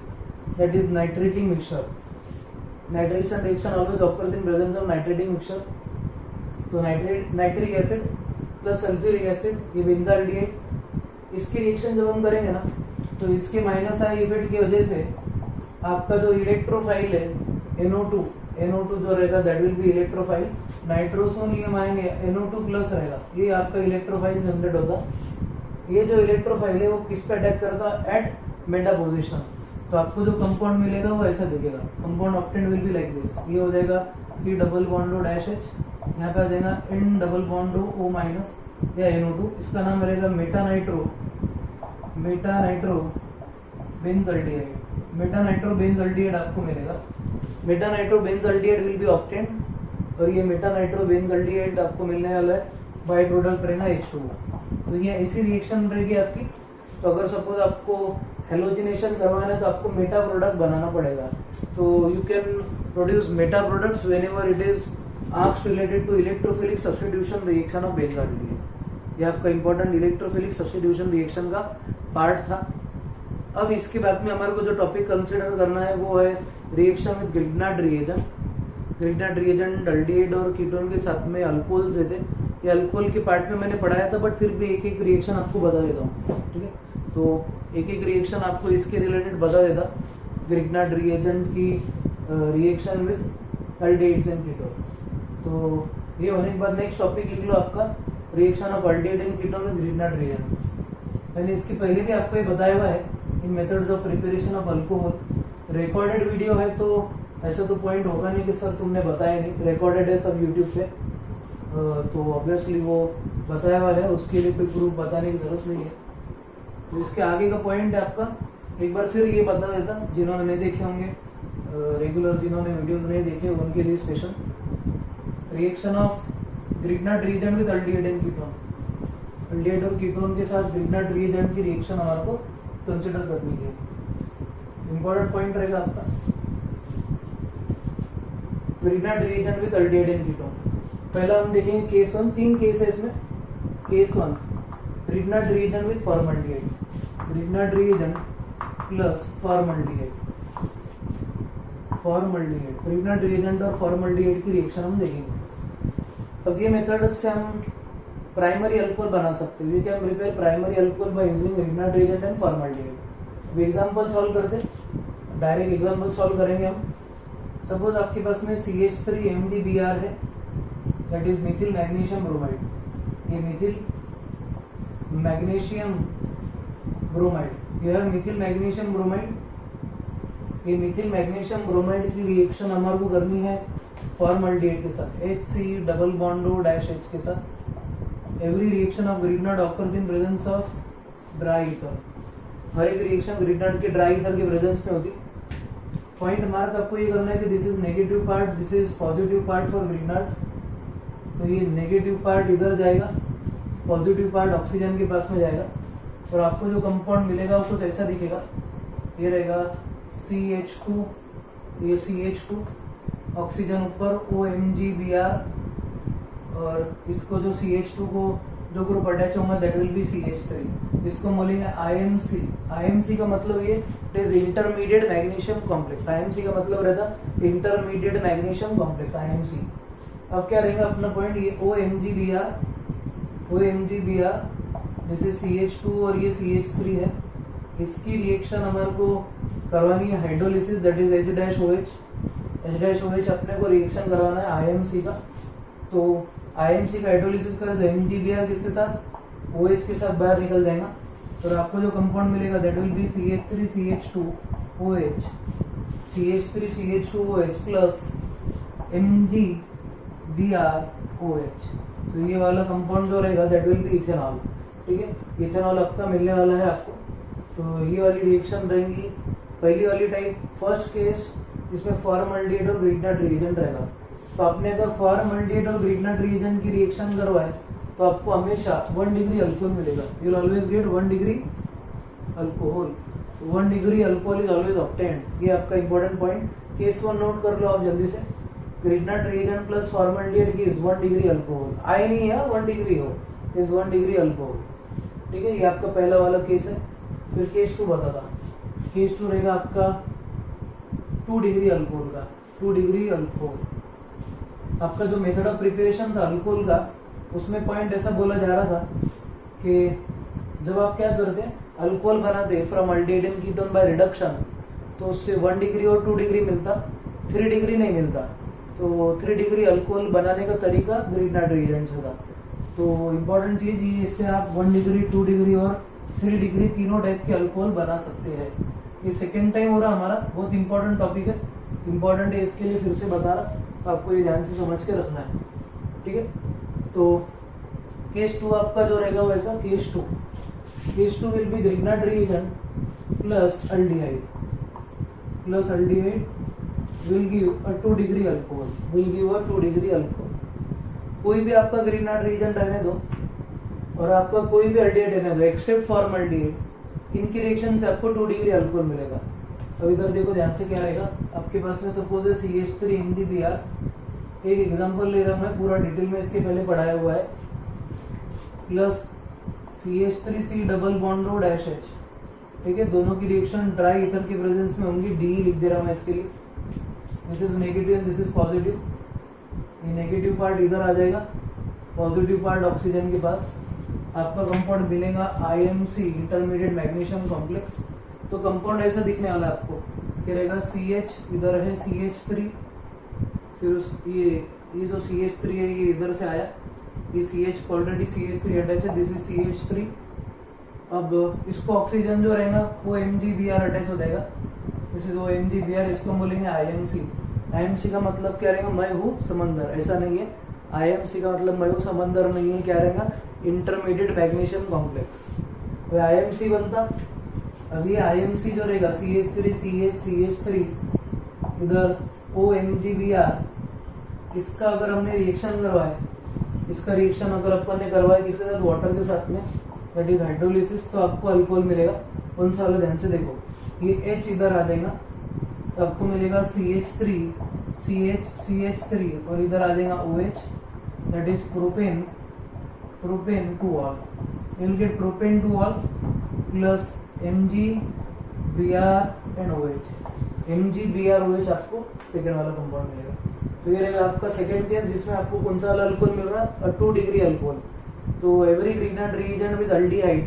Speaker 1: that is nitrating mixture. Nitration reaction always occurs in presence of nitrating mixture. तो nitric acid plus sulphuric acid, ये बेंजाल्डिहाइड, इसकी रिएक्शन जब हम करेंगे ना, तो इसके माइनस आई इफेक्ट की वजह से आपका जो इलेक्ट्रोफाइल है NO2 जो रहेगा that will B electrophile, nitrosonium ion NO2 plus रहेगा, ये आपका इलेक्ट्रोफाइल जनरेट होता। ये जो इलेक्ट्रोफाइल है वो किस पे अटैक करता, एट मेटा पोजीशन। तो आपको जो कंपाउंड मिलेगा वो ऐसा दिखेगा, compound obtained will be like this. ये हो जाएगा C double bond O dash H, यहाँ पे आ जाएगा N double bond O minus या NO2, इसका नाम रहेगा मेटा नाइट्रो बेंजाल्डिहाइड आपको मिलेगा। Meta nitro benzaldehyde will be obtained, और ये मेटा नाइट्रो बेंजाल्डिहाइड आपको मिलने वाला है, बाय प्रोडक्ट रहेगा H2O। तो ये ऐसी रिएक्शन रहेगी आपकी। तो अगर सपोज आपको हेलोजिनेशन करवाना है तो आपको मेटा प्रोडक्ट बनाना पड़ेगा। तो you can produce meta products whenever it is asked related to electrophilic substitution reaction of benzaldehyde. ये आपका इंपॉर्टेंट इलेक्ट्रोफिलिक सब्स्टिट्यूशन रिएक्शन का पार्ट था। अब इसके बाद में हमारे को जो टॉपिक कंसिडर करना है वो है reaction with Grignard reagent aldehyde और कीटोन के साथ में अल्कोहल्स थे। ये अल्कोहल के पार्ट में मैंने पढ़ाया था, बट फिर भी एक एक रिएक्शन आपको बता देता हूँ। ठीक है, तो एक एक रिएक्शन आपको इसके रिलेटेड बता देता। ग्रिग्नार्ड रिएजेंट की reaction with aldehydes and ketone. तो ये होने के बाद नेक्स्ट टॉपिक लिख लो आपका, reaction of aldehyde and ketone with Grignard reagent. मैंने इसके पहले भी आपको ये बताया हुआ है in methods of preparation of alcohol. Recorded video है तो ऐसा तो पॉइंट होगा नहीं कि सर तुमने बताया नहीं, रिकॉर्डेड है सब यूट्यूब पे, तो ऑब्वियसली वो बताया हुआ है, उसके लिए कोई प्रूफ बताने की जरूरत नहीं है। तो इसके आगे का पॉइंट है आपका, एक बार फिर ये बता देता जिन्होंने नहीं देखे होंगे, रेगुलर जिन्होंने वीडियोस नहीं देखे उनके लिए special. Reaction of Grignard reagent with aldehyde and ketone, aldehyde और कीटोन के साथ ग्रिग्नार्ड रिएजेंट की रिएक्शन हमारे को कंसिडर करनी है। इंपॉर्टेंट पॉइंट रहेगा आपका Grignard reagent with aldehyde and ketone. पहला हम देखेंगे केस 1, 3 केस है इसमें। Case 1 Grignard reagent with formaldehyde, Grignard reagent plus formaldehyde, formaldehyde Grignard reagent और फॉर्मल्डिहाइड की रिएक्शन हम देखेंगे। अब ये मेथड से हम प्राइमरी अल्कोहल बना सकते हैं। We can prepare primary alcohol by using Grignard reagent and formaldehyde. अब एग्जांपल सॉल्व करते, डायरेक्ट एग्जांपल सॉल्व करेंगे हम। सपोज आपके पास में CH3 MgBr है, that is methyl magnesium bromide. ये मिथिल मैग्नीशियम ब्रोमाइड, यह मिथिल मैग्नीशियम ब्रोमाइड। ये मिथिल मैग्नीशियम ब्रोमाइड की रिएक्शन हमारे को करनी है फॉर्मल्डिहाइड के साथ, HC डबल बॉन्ड -H के साथ। Every reaction of Grignard occurs in presence of dry ether. हर एक रिएक्शन ग्रिग्नार्ड के ड्राई ईथर के प्रेजेंस में होती। पॉइंट मार्क आपको ये करना है कि this is negative part, this is positive part for Grignard. तो ये नेगेटिव पार्ट इधर जाएगा, पॉजिटिव पार्ट ऑक्सीजन के पास में जाएगा, और आपको जो कंपाउंड मिलेगा वो कुछ ऐसा दिखेगा। ये रहेगा CH2, ये CH2, ऑक्सीजन ऊपर OMgBr, और इसको जो CH2 को जो ग्रुप अटैच होगा दैट विल बी CH3। इसको बोलेंगे IMC। IMC का मतलब ये it is intermediate magnesium complex. IMC का मतलब रहता इंटरमीडिएट मैग्नीशियम कॉम्प्लेक्स, IMC। अब क्या रहेगा अपना पॉइंट, ये OMgBr, जैसे CH2 और ये CH3 है, इसकी रिएक्शन हमारे को करवानी है हाइड्रोलिसिस, दैट इज H-OH अपने को रिएक्शन करवाना है IMC का। तो IMC का हाइड्रोलिसिस करें तो MgBr किसके साथ, OH के साथ बाहर निकल जाएगा, और आपको जो कंपाउंड मिलेगा that will B CH3 CH2OH, CH3 CH2OH plus MgBrOH। तो ये वाला कंपाउंड जो रहेगा दैट विल बी इथेनॉल। ठीक है, इथेनॉल आपका मिलने वाला है आपको। तो ये वाली रिएक्शन रहेंगी पहली वाली टाइप। फर्स्ट केस इसमें फॉर्मल्डिहाइड और ग्रिग्नार्ड रिएजेंट रहेगा। तो आपने अगर फॉर्मल्डिहाइड और ग्रिग्नार्ड रिएजेंट की रिएक्शन करवाए तो आपको हमेशा 1 डिग्री अल्कोहल मिलेगा। You will always get 1 degree alcohol. 1 degree alcohol is always obtained. ये आपका इंपॉर्टेंट पॉइंट। केस 1 नोट कर लो आप जल्दी से। Grignard reagent plus formaldehyde is 1 degree alcohol. आई नहीं है 1 डिग्री हो, इज 1 डिग्री अल्कोहल। ठीक है, ये आपका पहला वाला केस है। फिर केस 2 बताता। केस 2 रहेगा आपका 2 डिग्री अल्कोहल का। 2 डिग्री अल्कोहल आपका जो मेथड ऑफ प्रिपरेशन था अल्कोहल का, उसमें पॉइंट ऐसा बोला जा रहा था कि जब आप क्या करते हैं अल्कोहल बनाते from aldehyde and ketone by reduction, तो उससे 1 डिग्री और 2 डिग्री मिलता, 3 डिग्री नहीं मिलता। तो 3 डिग्री अल्कोहल बनाने का तरीका ग्रिग्नार्ड रिएजेंट से था। तो इम्पोर्टेंट चीज ये, इससे आप 1 डिग्री 2 डिग्री और 3 डिग्री तीनों टाइप के अल्कोहल बना सकते हैं। ये सेकेंड टाइम हो रहा हमारा, बहुत इंपॉर्टेंट टॉपिक है, इंपॉर्टेंट है, इसके लिए फिर से बता रहा, तो आपको ये ध्यान से समझ के रखना है। ठीक है, तो केस 2 आपका जो रहेगा वैसा case 2 will be Grignard reagent plus aldehyde will give a 2 degree alcohol, will give a 2 degree alcohol. कोई भी आपका ग्रिग्नार्ड रिएजेंट रहने दो और आपका कोई भी अल्डिहाइड रहने दो एक्सेप्ट फॉर्मल्डिहाइड, इनकी रिएक्शन से आपको 2 डिग्री अल्कोहल मिलेगा। अब इधर देखो ध्यान से, क्या रहेगा आपके पास में सपोज है CH3 MgBr। एक एग्जांपल ले रहा हूं मैं, पूरा डिटेल में इसके पहले पढ़ाया हुआ है, plus CH3C double bond -H। ठीक है, दोनों की रिएक्शन ड्राई ईथर के प्रेजेंस में होंगी। डी लिख दे रहा हूं मैं इसके लिए। This is negative and this is positive. ये नेगेटिव पार्ट इधर आ जाएगा, पॉजिटिव पार्ट ऑक्सीजन के पास। आपका कंपाउंड मिलेगा IMC इंटरमीडिएट मैग्नीशियम कॉम्प्लेक्स। तो कंपाउंड ऐसा दिखने वाला है आपको, क्या रहेगा CH इधर है CH3, फिर ये जो CH3 है ये इधर से आया, ये CH ऑलरेडी CH3 अटैच है, दिस इज CH3। अब इसको ऑक्सीजन जो रहेगा वो MgBr अटैच हो जाएगा, दिस इज OMgBr। इसको बोलेंगे IMC। IMC का मतलब क्या रहेगा, मैं हूँ समंदर, ऐसा नहीं है। IMC का मतलब मैं हूँ समंदर नहीं है, क्या रहेगा इंटरमीडिएट मैग्नीशियम कॉम्प्लेक्स। तो IMC बनता। अब ये IMC जो रहेगा CH3 CH CH3 इधर OMgBr, इसका अगर हमने रिएक्शन करवाया, इसका रिएक्शन अगर अपन ने करवाया किसके साथ, वाटर के साथ में, दैट इज हाइड्रोलिसिस, तो आपको अल्कोहल मिलेगा। कौन सा वाला, ध्यान से देखो, ये H इधर आ जाएगा तो आपको मिलेगा CH3 और इधर आ जाएगा OH, that is propane two all, you'll get propane to all plus MgBr and OH। MgBrOH आपको सेकेंड वाला कंपाउंड मिलेगा। तो ये रहेगा आपका सेकेंड केस, जिसमें आपको कौन सा वाला अल्कोहल मिल रहा है, 2 डिग्री अल्कोहल। तो every Grignard reagent with aldehyde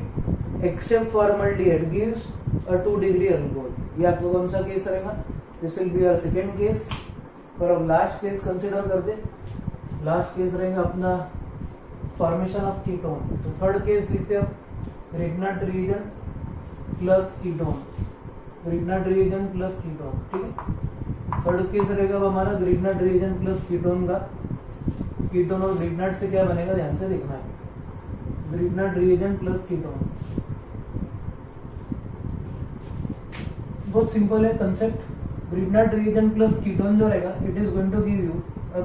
Speaker 1: except formaldehyde gives 2 degree alcohol. ये आपको कौन सा केस रहेगा, this will be our second case. और अब लास्ट केस कंसिडर करते, लास्ट केस रहेगा अपना फॉर्मेशन ऑफ कीटोन। तो थर्ड केस लिखते हैं, Grignard reagent plus ketone, Grignard reagent plus ketone, ठीक है। थर्ड केस रहेगा अब हमारा ग्रिग्नार्ड रिएजेंट प्लस कीटोन का। कीटोन और ग्रिग्नार्ड से क्या बनेगा, ध्यान से देखना है, ग्रिग्नार्ड रिएजेंट प्लस कीटोन। बहुत सिंपल है concept. Grignard reagent plus ketone जो रहेगा, it is going to give you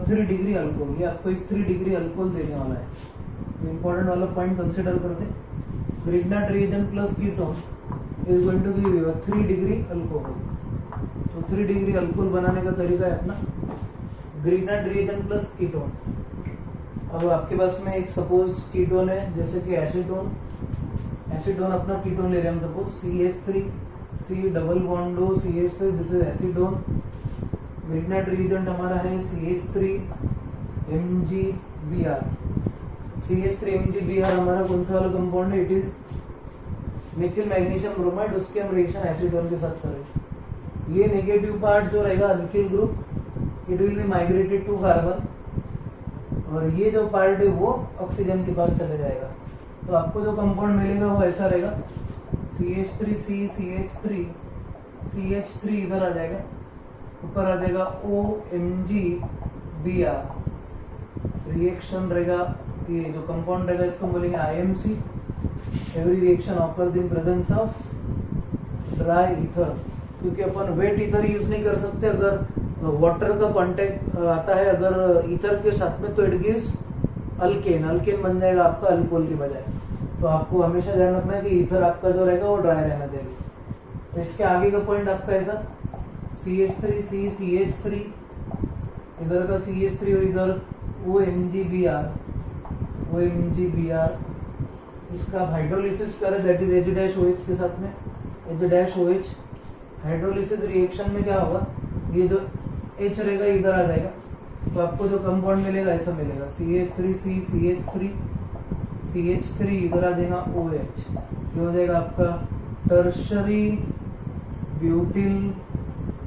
Speaker 1: 3 degree alcohol. ये आपको एक 3 डिग्री अल्कोहल देने वाला है। तो इंपॉर्टेंट वाला पॉइंट कंसिडर करते, Grignard reagent plus ketone is going to give you 3 degree alcohol. तो 3 डिग्री अल्कोहल बनाने का तरीका है अपना ग्रिग्नार्ड रिएजेंट प्लस कीटोन। अब आपके पास में एक सपोज कीटोन है, जैसे कि एसीटोन, एसीटोन अपना कीटोन ले रहे हैं हम, suppose CH3 C double bond O CH3, this is acetone. Grignard reagent हमारा है CH3 MgBr। CH3 MgBr हमारा कौन सा वाला कंपाउंड है, it is methyl magnesium bromide. उसके हम रिएक्शन एसीटोन के साथ करेंगे। ये नेगेटिव पार्ट जो रहेगा alkyl group, it will be migrated to carbon, और ये जो पार्ट है वो ऑक्सीजन के पास चले जाएगा। तो आपको जो कंपाउंड मिलेगा वो ऐसा रहेगा, CH3C CH3 इधर आ जाएगा, ऊपर आ जाएगा OMgBr। रिएक्शन रहेगा, ये जो कंपाउंड रहेगा इसको बोलेंगे IMC। Every reaction occurs in presence of dry ether, क्योंकि अपन वेट ईथर यूज नहीं कर सकते। अगर वाटर का कांटेक्ट आता है अगर ईथर के साथ में, तो इट गिव्स अल्केन, अल्केन बन जाएगा आपका अल्कोहल के बजाय। तो आपको हमेशा ध्यान रखना है कि ईथर आपका जो रहेगा वो ड्राई रहना चाहिए। तो इसके आगे का पॉइंट आपका ऐसा, CH3C CH3, इधर का CH3 और इधर OMgBr, इसका हाइड्रोलिसिस करें, दैट इज H-OH के साथ में, H-OH। हाइड्रोलिसिस रिएक्शन में क्या होगा, ये जो H रहेगा इधर आ जाएगा, तो आपको जो कंपाउंड मिलेगा ऐसा मिलेगा, CH3C CH3 इधर आ जाएगा OH, ये हो जाएगा आपका टर्शरी ब्यूटिल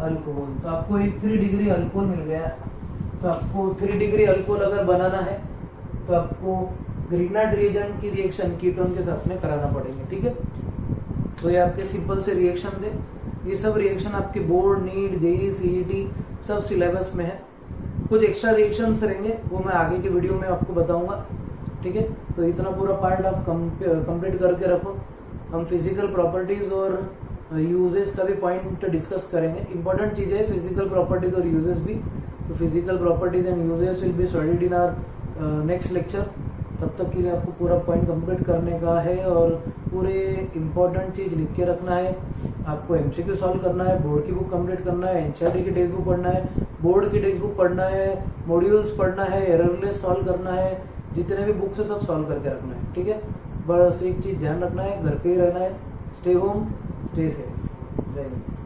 Speaker 1: अल्कोहल। तो आपको एक 3 डिग्री अल्कोहल मिल गया। तो आपको 3 डिग्री अल्कोहल अगर बनाना है तो आपको ग्रिग्नार्ड रिएजेंट की रिएक्शन कीटोन के साथ में कराना पड़ेंगे, ठीक है। तो ये आपके सिंपल से रिएक्शन थे। ये सब रिएक्शन आपके बोर्ड, नीट, जेईई, सीईटी सब सिलेबस में है। कुछ एक्स्ट्रा रिएक्शंस रहेंगे वो मैं आगे के वीडियो में आपको बताऊंगा, ठीक है। तो इतना पूरा पार्ट आप कंप्लीट करके रखो। हम फिजिकल प्रॉपर्टीज और यूजेस का भी पॉइंट डिस्कस करेंगे। इंपॉर्टेंट चीज़ है फिजिकल प्रॉपर्टीज और यूजेस भी। तो physical properties and uses will be studied in our next lecture. तब तक के लिए आपको पूरा पॉइंट कंप्लीट करने का है और पूरे इंपॉर्टेंट चीज़ लिख के रखना है। आपको एमसीक्यू सॉल्व करना है, बोर्ड की बुक कंप्लीट करना है, एनसीईआरटी की टेक्स्ट बुक पढ़ना है, बोर्ड की टेक्स्ट बुक पढ़ना है, मॉड्यूल्स पढ़ना है, एररलेस सॉल्व करना है, जितने भी बुक्स है सब सॉल्व करके रखना है, ठीक है। बस एक चीज़ ध्यान रखना है, घर पे ही रहना है। Stay home, stay safe. जय हिंद।